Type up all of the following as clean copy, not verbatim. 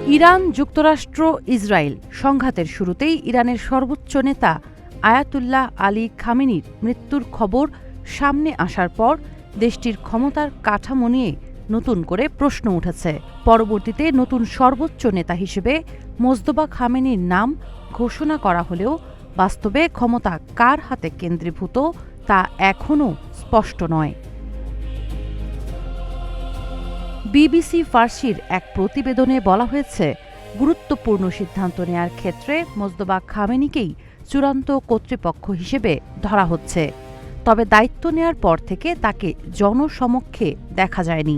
Iran, যুক্তরাষ্ট্র, Israel সংঘাতের শুরুতেই ইরানের সর্বোচ্চ নেতা আয়াতুল্লাহ আলী খামেনির মৃত্যুর খবর সামনে আসার পর দেশটির ক্ষমতার কাঠামো নিয়ে নতুন করে প্রশ্ন উঠেছে। পরবর্তীতে নতুন সর্বোচ্চ নেতা হিসেবে মোজতবা খামেনির নাম ঘোষণা করা হলেও বাস্তবে ক্ষমতা কার হাতে কেন্দ্রীভূত তা এখনও স্পষ্ট নয়। বিবিসি ফার্সির এক প্রতিবেদনে বলা হয়েছে, গুরুত্বপূর্ণ সিদ্ধান্ত নেয়ার ক্ষেত্রে মোজতবা খামেনিকেই চূড়ান্ত কর্তৃপক্ষ হিসেবে ধরা হচ্ছে। তবে দায়িত্ব নেয়ার পর থেকে তাকে জনসমক্ষে দেখা যায়নি।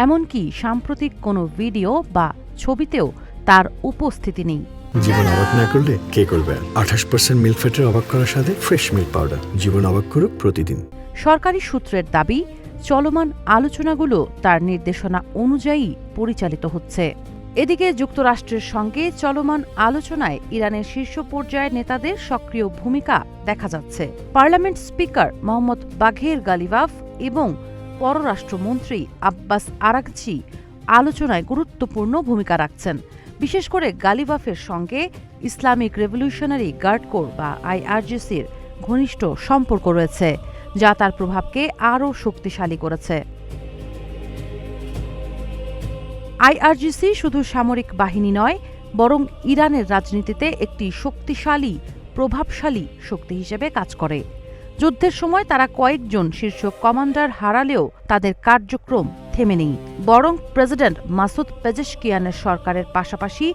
এমনকি সাম্প্রতিক কোনো ভিডিও বা ছবিতেও তার উপস্থিতি নেই। জীবন অবাক না করলে কে করবে? 28% মিল্ক ফ্যাটের অবাক করার সাথে ফ্রেশ মিল্ক পাউডার। জীবন অবাক করুক প্রতিদিন। সরকারি সূত্রের দাবি, চলমান আলোচনাগুলো তার নির্দেশনা অনুযায়ী পরিচালিত হচ্ছে। এদিকে যুক্তরাষ্ট্রের সঙ্গে চলমান আলোচনায় ইরানের শীর্ষ পর্যায়ের নেতাদের সক্রিয় ভূমিকা দেখা যাচ্ছে। পার্লামেন্ট স্পিকার মোহাম্মদ বাঘের গালিবাফ এবং পররাষ্ট্রমন্ত্রী আব্বাস আরাগচি আলোচনায় গুরুত্বপূর্ণ ভূমিকা রাখছেন। বিশেষ করে গালিবাফের সঙ্গে ইসলামিক রেভলিউশনারি গার্ড কোর বা আইআরজিসির ঘনিষ্ঠ সম্পর্ক রয়েছে, যা তার প্রভাবকে আরও শক্তিশালী করেছে। আইআরজিসি শুধু সামরিক বাহিনী নয়, বরং ইরানের রাজনীতিতে একটি শক্তিশালী, প্রভাবশালী শক্তি হিসেবে কাজ করে। যুদ্ধের সময় তারা কয়েকজন শীর্ষ কমান্ডার হারালেও তাদের কার্যক্রম থেমে নেই, বরং প্রেসিডেন্ট মাসুদ পেজেশকিয়ানের সরকারের পাশাপাশি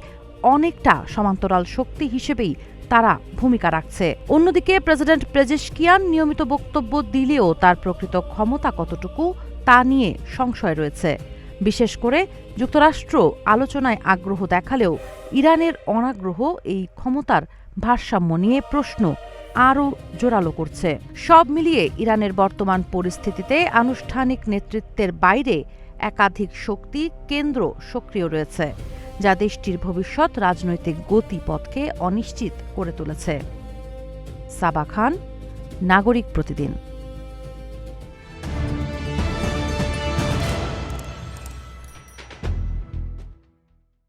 অনেকটা সমান্তরাল শক্তি হিসেবেই তারা ভূমিকা রাখছে। অন্যদিকে প্রেসিডেন্ট পেজেশকিয়ান নিয়মিত বক্তব্য দিলেও তার প্রকৃত ক্ষমতা কতটুকু তা নিয়ে সংশয় রয়েছে। বিশেষ করে যুক্তরাষ্ট্র আলোচনায় আগ্রহ দেখালেও ইরানের অনাগ্রহ এই ক্ষমতার ভারসাম্য নিয়ে প্রশ্ন আরও জোরালো করছে। সব মিলিয়ে ইরানের বর্তমান পরিস্থিতিতে আনুষ্ঠানিক নেতৃত্বের বাইরে একাধিক শক্তি কেন্দ্র সক্রিয় রয়েছে, যা দেশটির ভবিষ্যৎ রাজনৈতিক গতিপথকে অনিশ্চিত করে তুলেছে। সাবা খান, নাগরিক প্রতিদিন।